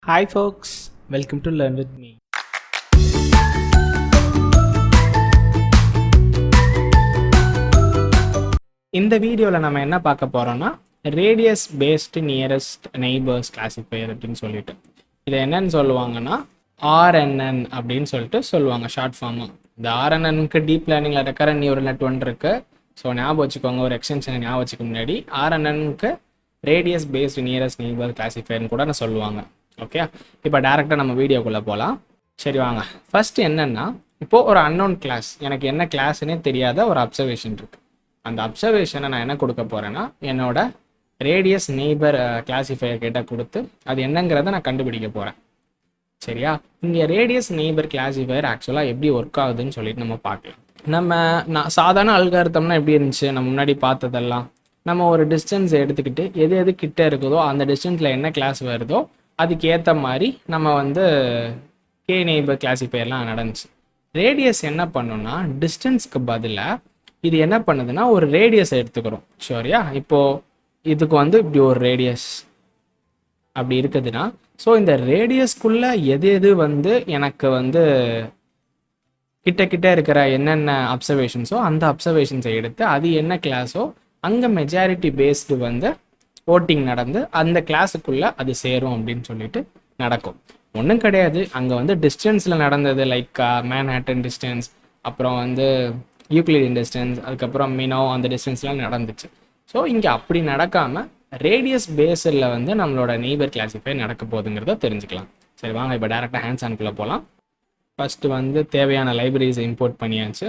Hi folks, welcome to Learn with me. இந்த வீடியோவில் நம்ம என்ன பார்க்க போகிறோம்னா radius based nearest neighbours classifier அப்படின்னு சொல்லிட்டு இதை என்னன்னு சொல்லுவாங்கன்னா ஆர்என்என் அப்படின்னு சொல்லிட்டு சொல்லுவாங்க ஷார்ட் ஃபார்மாக. இந்த ஆர்என்எனுக்கு டீப் லேர்னிங்கில் ரெக்கரண்ட் நியூரல் நெட் ஒன்று இருக்குது. ஸோ ஞாபகம் வச்சுக்கோங்க, ஒரு எக்ஸ்டென்ஷனை ஞாபகம் வச்சுக்க முன்னாடி ஆர்என்எனுக்கு ரேடியஸ் பேஸ்டு நியரஸ்ட் நெய்பர் கிளாசிஃபையர்னு கூட நான் சொல்லுவாங்க. ஓகே, இப்போ டேரெக்டாக நம்ம வீடியோக்குள்ளே போகலாம். சரி வாங்க. ஃபஸ்ட்டு என்னென்னா, இப்போது ஒரு அன்னோன் கிளாஸ், எனக்கு என்ன கிளாஸ்னே தெரியாத ஒரு அப்சர்வேஷன் இருக்குது. அந்த அப்சர்வேஷனை நான் என்ன கொடுக்க போகிறேன்னா என்னோட ரேடியஸ் நெய்பர் கிளாசிஃபையர் கிட்ட கொடுத்து அது என்னங்கிறத நான் கண்டுபிடிக்க போகிறேன். சரியா? இங்கே ரேடியஸ் நெய்பர் கிளாசிஃபையர் ஆக்சுவலாக எப்படி ஒர்க் ஆகுதுன்னு சொல்லிட்டு நம்ம பார்க்கலாம். நான் சாதாரண அல்காரிதம்னா எப்படி இருந்துச்சு, நம்ம முன்னாடி பார்த்ததெல்லாம் நம்ம ஒரு டிஸ்டன்ஸ் எடுத்துக்கிட்டு எது எது கிட்ட இருக்குதோ அந்த டிஸ்டன்ஸில் என்ன கிளாஸ் வருதோ அதுக்கு ஏற்ற மாதிரி நம்ம கே நெய்பர் கிளாசிஃபையர்லாம் நடந்துச்சு. ரேடியஸ் என்ன பண்ணுன்னா டிஸ்டன்ஸ்க்கு பதிலாக இது என்ன பண்ணுதுன்னா ஒரு ரேடியஸ் எடுத்துக்கிறோம். சரியா? இப்போது இதுக்கு இப்படி ஒரு ரேடியஸ் அப்படி இருக்குதுன்னா, ஸோ இந்த ரேடியஸ்க்குள்ளே எது எது எனக்கு கிட்ட இருக்கிற என்னென்ன அப்சர்வேஷன்ஸோ அந்த அப்சர்வேஷன்ஸை எடுத்து அது என்ன கிளாஸோ அங்கே மெஜாரிட்டி பேஸ்டு ஓட்டிங் நடந்து அந்த கிளாஸுக்குள்ளே அது சேரும் அப்படின்னு சொல்லிட்டு நடக்கும். ஒன்றும் கிடையாது, அங்கே டிஸ்டன்ஸில் நடந்தது, லைக் மேன்ஹாட்டன் டிஸ்டன்ஸ், அப்புறம் யூக்ளிடியன் டிஸ்டன்ஸ், அதுக்கப்புறம் மினோ, அந்த டிஸ்டன்ஸ்லாம் நடந்துச்சு. ஸோ இங்கே அப்படி நடக்காமல் ரேடியஸ் பேஸில் நம்மளோட நெய்பர் கிளாசிஃபை நடக்க போகுதுங்கிறத தெரிஞ்சுக்கலாம். சரி வாங்க, இப்போ டேரெக்டாக ஹேண்ட்ஸ் ஆன்குள்ளே போகலாம். ஃபஸ்ட்டு தேவையான லைப்ரரிஸை இம்போர்ட் பண்ணியாச்சு,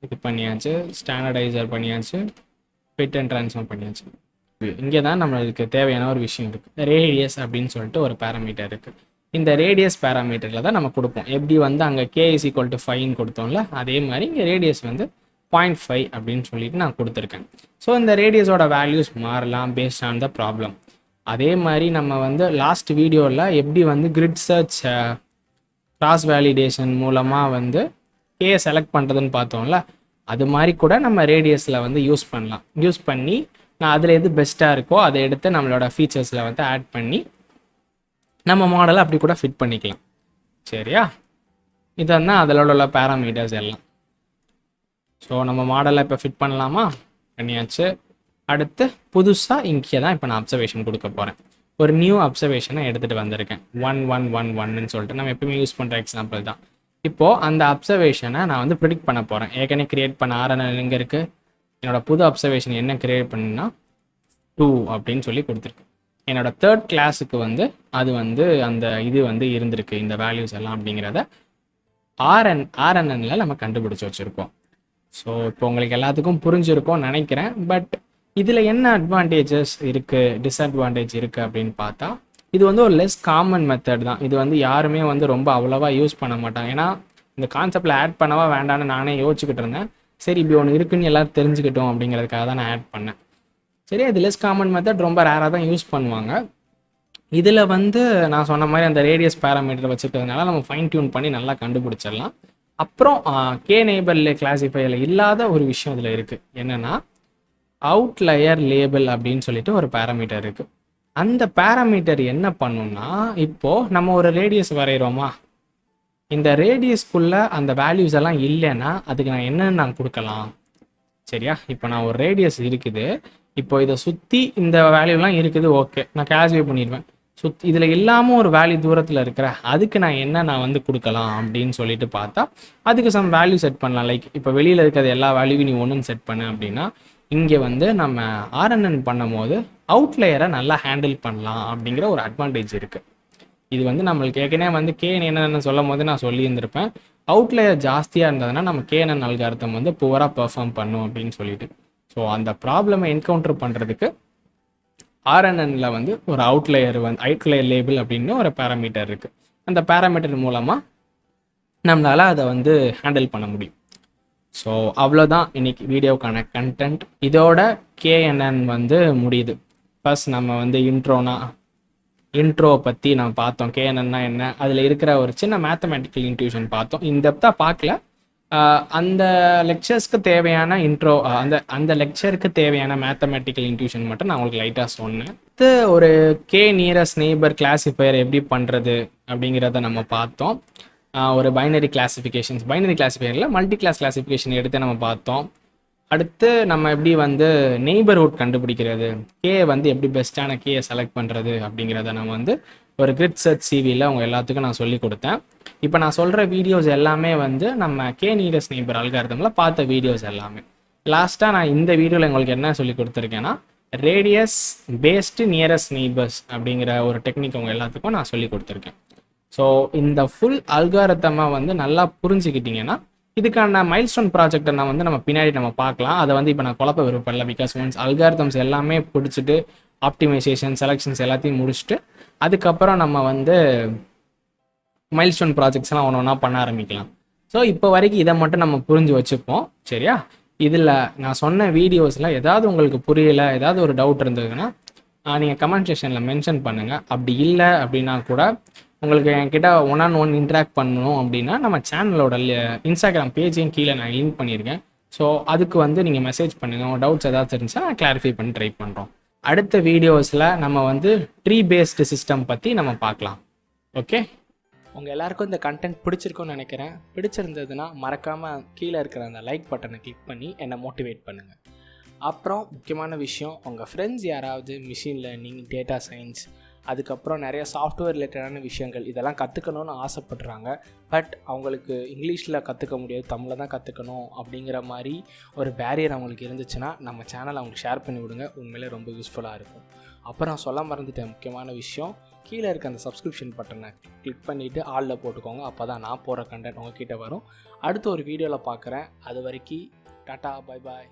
இது பண்ணியாச்சு, ஸ்டாண்டர்டைசர் பண்ணியாச்சு, ஃபிட் அண்ட் ட்ரான்ஸ்ஃபார்ம் பண்ணியாச்சு. இங்கே தான் நம்மளுக்கு தேவையான ஒரு விஷயம் இருக்குது. ரேடியஸ் அப்படின்னு சொல்லிட்டு ஒரு பேராமீட்டர் இருக்குது. இந்த ரேடியஸ் பேராமீட்டரில் தான் நம்ம கொடுப்போம். எப்படி அங்கே k = 5 கொடுத்தோம்ல, அதே மாதிரி இங்கே ரேடியஸ் 0.5 அப்படின்னு சொல்லிட்டு நான் கொடுத்துருக்கேன். ஸோ இந்த ரேடியஸோட வேல்யூஸ் மாறலாம் பேஸ்ட் ஆன் த ப்ராப்ளம். அதே மாதிரி நம்ம லாஸ்ட் வீடியோவில் எப்படி கிரிட் சர்ச் கிராஸ் வேலிடேஷன் மூலமாக கே செலக்ட் பண்ணுறதுன்னு பார்த்தோம்ல, அது மாதிரி கூட நம்ம ரேடியஸில் யூஸ் பண்ணலாம். யூஸ் பண்ணி நான் அதில் எது பெஸ்ட்டாக இருக்கோ அதை எடுத்து நம்மளோட ஃபீச்சர்ஸில் ஆட் பண்ணி நம்ம மாடலை அப்படி கூட ஃபிட் பண்ணிக்கலாம். சரியா? இதெல்லாம் அதில் உள்ள பேராமீட்டர்ஸ் எல்லாம். ஸோ நம்ம மாடலை இப்போ ஃபிட் பண்ணலாமா? பண்ணியாச்சு. அடுத்து புதுசாக இங்கே தான் இப்போ நான் அப்சர்வேஷன் கொடுக்க போகிறேன். ஒரு நியூ அப்சர்வேஷனை எடுத்துகிட்டு வந்திருக்கேன். 1111ன்னு சொல்லிட்டு நம்ம எப்பவுமே யூஸ் பண்ணுற எக்ஸாம்பிள் தான். இப்போது அந்த அப்சர்வேஷனை நான் ப்ரிடிக்ட் பண்ண போகிறேன். ஏற்கனவே க்ரியேட் பண்ண ஆர்என்என் எங்கே இருக்குது, என்னோடய புது அப்சர்வேஷன் என்ன க்ரியேட் பண்ணுன்னா 2 அப்படின்னு சொல்லி கொடுத்துருக்கு. என்னோடய தேர்ட் கிளாஸுக்கு அது அந்த இது இருந்திருக்கு, இந்த வேல்யூஸ் எல்லாம் அப்படிங்கிறத ஆர்என்என்ல நம்ம கண்டுபிடிச்சி வச்சுருக்கோம். ஸோ இப்போ உங்களுக்கு எல்லாத்துக்கும் புரிஞ்சிருக்கும்னு நினைக்கிறேன். பட் இதில் என்ன அட்வான்டேஜஸ் இருக்குது, டிஸ்அட்வான்டேஜ் இருக்குது அப்படின்னு பார்த்தா, இது ஒரு லெஸ் காமன் மெத்தட் தான். இது யாருமே ரொம்ப அவ்வளோவா யூஸ் பண்ண மாட்டாங்க. ஏன்னா இந்த கான்செப்டில் ஆட் பண்ணவா வேண்டான்னு நானே யோசிச்சுக்கிட்டு இருந்தேன். சரி, இப்படி ஒன்று இருக்குன்னு எல்லோரும் தெரிஞ்சுக்கிட்டோம் அப்படிங்கிறதுக்காக தான் நான் ஆட் பண்ணேன். சரி, அது லெஸ் காமன் மெத்தட், ரொம்ப ரேராக தான் யூஸ் பண்ணுவாங்க. இதில் நான் சொன்ன மாதிரி அந்த ரேடியஸ் பேராமீட்டர் வச்சுருக்கிறதுனால நம்ம ஃபைன் டியூன் பண்ணி நல்லா கண்டுபிடிச்சிடலாம். அப்புறம் கே நெய்பர் கிளாசிஃபையரில் இல்லாத ஒரு விஷயம் இதில் இருக்குது. என்னென்னா அவுட்லயர் லேபிள் அப்படின்னு சொல்லிட்டு ஒரு பேராமீட்டர் இருக்குது. அந்த பேராமீட்டர் என்ன பண்ணுன்னா, இப்போது நம்ம ஒரு ரேடியஸ் வரைகிறோமா, இந்த ரேடியஸ்க்குள்ளே அந்த வேல்யூஸ் எல்லாம் இல்லைன்னா அதுக்கு நான் என்னென்னு நான் கொடுக்கலாம். சரியா? இப்போ நான் ஒரு ரேடியஸ் இருக்குது, இப்போ இதை சுற்றி இந்த வேல்யூலாம் இருக்குது, ஓகே, நான் கிளாஸிஃபை பண்ணிடுவேன். இதில் இல்லாமல் ஒரு வேல்யூ தூரத்தில் இருக்கிற அதுக்கு நான் கொடுக்கலாம் அப்படின்னு சொல்லிட்டு பார்த்தா அதுக்கு சம் வேல்யூ செட் பண்ணலாம். லைக் இப்போ வெளியில் இருக்கிறது எல்லா வேல்யூவும் நீ ஒன்றுன்னு செட் பண்ண அப்படின்னா, இங்கே நம்ம ஆர்என்என் பண்ணும் போது அவுட்லேயரை நல்லா ஹேண்டில் பண்ணலாம் அப்படிங்கிற ஒரு அட்வான்டேஜ் இருக்குது. இது நம்மளுக்கு ஏற்கனவே கே என்னென்னு சொல்லும் போது நான் சொல்லியிருந்திருப்பேன். அவுட்லேயர் ஜாஸ்தியாக இருந்ததுன்னா நம்ம கேஎன்என் அல்காரிதம் புவராக பெர்ஃபார்ம் பண்ணும் அப்படின்னு சொல்லிட்டு. ஸோ அந்த ப்ராப்ளமை என்கவுண்டர் பண்ணுறதுக்கு ஆர்என்என்ல ஒரு அவுட்லேயர் அவுட்லேயர் லேபிள் அப்படின்னு ஒரு பேராமீட்டர் இருக்குது. அந்த பேராமீட்டர் மூலமாக நம்மளால் அதை ஹேண்டில் பண்ண முடியும். ஸோ அவ்வளோதான் இன்னைக்கு வீடியோக்கான கண்டென்ட். இதோட கேஎன்என் முடியுது. ஃபர்ஸ்ட் நம்ம இன்ட்ரோ பற்றி நம்ம பார்த்தோம். கேஎன்என்னா என்ன, அதில் இருக்கிற ஒரு சின்ன மேத்தமெட்டிக்கல் இன்ட்யூஷன் பார்த்தோம். இந்த டெப்த்தாக பார்க்கல, அந்த லெக்சர்ஸ்க்கு தேவையான இன்ட்ரோ, அந்த லெக்சருக்கு தேவையான மேத்தமெட்டிக்கல் இன்ட்யூஷன் மட்டும் நான் உங்களுக்கு லைட்டாக சொன்னேன். இது ஒரு கே நியரஸ்ட் நெய்பர் கிளாசிஃபையர் எப்படி பண்ணுறது அப்படிங்கிறத நம்ம பார்த்தோம். ஒரு பைனரி கிளாசிஃபிகேஷனில் மல்டி கிளாஸ் கிளாசிஃபிகேஷன் எடுத்து நம்ம பார்த்தோம். அடுத்து நம்ம எப்படி வந்து நெய்பர்ஹுட் கண்டுபிடிக்கிறது, கே வந்து எப்படி பெஸ்ட்டான கேயை செலக்ட் பண்ணுறது அப்படிங்கிறத நம்ம வந்து ஒரு கிரிட் சர்ச் சிவியில் அவங்க எல்லாத்துக்கும் நான் சொல்லி கொடுத்தேன். இப்போ நான் சொல்கிற வீடியோஸ் எல்லாமே வந்து நம்ம கே நியரஸ்ட் நெய்பர் அல்காரிதமில் பார்த்த வீடியோஸ் எல்லாமே. லாஸ்ட்டாக நான் இந்த வீடியோவில் உங்களுக்கு என்ன சொல்லி கொடுத்துருக்கேன்னா, ரேடியஸ் பேஸ்டு நியரஸ்ட் நெய்பர்ஸ் அப்படிங்கிற ஒரு டெக்னிக் அவங்க எல்லாத்துக்கும் நான் சொல்லி கொடுத்துருக்கேன். ஸோ இந்த ஃபுல் அல்காரிதமாக வந்து நல்லா புரிஞ்சுக்கிட்டிங்கன்னா, இதுக்கான மைல்ஸ்டோன் ப்ராஜெக்டை நான் வந்து நம்ம பின்னாடி நம்ம பார்க்கலாம். அதை வந்து இப்போ நான் குழப்ப விருப்பப்படல. பிகாஸ் ஒன்ஸ் அல்காரிதம்ஸ் எல்லாமே பிடிச்சிட்டு ஆப்டிமைசேஷன் செலெக்ஷன்ஸ் எல்லாத்தையும் முடிச்சுட்டு அதுக்கப்புறம் நம்ம வந்து மைல்ஸ்டோன் ப்ராஜெக்ட்ஸ்லாம் ஒன்று ஒன்றா பண்ண ஆரம்பிக்கலாம். ஸோ இப்போ வரைக்கும் இதை மட்டும் நம்ம புரிஞ்சு வச்சுப்போம். சரியா? இதில் நான் சொன்ன வீடியோஸில் ஏதாவது உங்களுக்கு புரியலை, ஏதாவது ஒரு டவுட் இருந்ததுன்னா நீங்கள் கமெண்ட் செக்ஷனில் மென்ஷன் பண்ணுங்கள். அப்படி இல்லை அப்படின்னா கூட உங்களுக்கு என்கிட்ட 1-on-1 இன்ட்ராக்ட் பண்ணணும் அப்படின்னா நம்ம சேனலோட இன்ஸ்டாகிராம் பேஜையும் கீழே நான் லிங்க் பண்ணியிருக்கேன். ஸோ அதுக்கு வந்து நீங்கள் மெசேஜ் பண்ணுங்கள். உங்கள் டவுட்ஸ் ஏதாவது தெரிஞ்சுன்னா நான் கிளாரிஃபை பண்ணி ட்ரை பண்ணுறோம். அடுத்த வீடியோஸில் நம்ம வந்து ட்ரீ பேஸ்டு சிஸ்டம் பற்றி நம்ம பார்க்கலாம். ஓகே, உங்கள் எல்லாருக்கும் இந்த கண்டென்ட் பிடிச்சிருக்குன்னு நினைக்கிறேன். பிடிச்சிருந்ததுன்னா மறக்காமல் கீழே இருக்கிற அந்த லைக் பட்டனை கிளிக் பண்ணி என்னை மோட்டிவேட் பண்ணுங்கள். அப்புறம் முக்கியமான விஷயம், உங்கள் ஃப்ரெண்ட்ஸ் யாராவது மிஷின் லேர்னிங், டேட்டா சயின்ஸ், அதுக்கப்புறம் நிறைய சாஃப்ட்வேர் ரிலேட்டடான விஷயங்கள் இதெல்லாம் கற்றுக்கணுன்னு ஆசைப்படுறாங்க. பட் அவங்களுக்கு இங்கிலீஷில் கற்றுக்க முடியாது, தமிழில் தான் கற்றுக்கணும் அப்படிங்கிற மாதிரி ஒரு பேரியர் அவங்களுக்கு இருந்துச்சுன்னா நம்ம சேனலை அவங்களுக்கு ஷேர் பண்ணி விடுங்க. உண்மையிலே ரொம்ப யூஸ்ஃபுல்லாக இருக்கும். அப்புறம் சொல்ல மறந்துட்டேன், முக்கியமான விஷயம், கீழே இருக்க அந்த சப்ஸ்கிரிப்ஷன் பட்டனை கிளிக் பண்ணிவிட்டு ஆளில் போட்டுக்கோங்க. அப்போ தான் நான் போகிற கண்டென்ட் உங்ககிட்ட வரும். அடுத்த ஒரு வீடியோவில் பார்க்குறேன். அது வரைக்கும் டாட்டா, பை பாய்.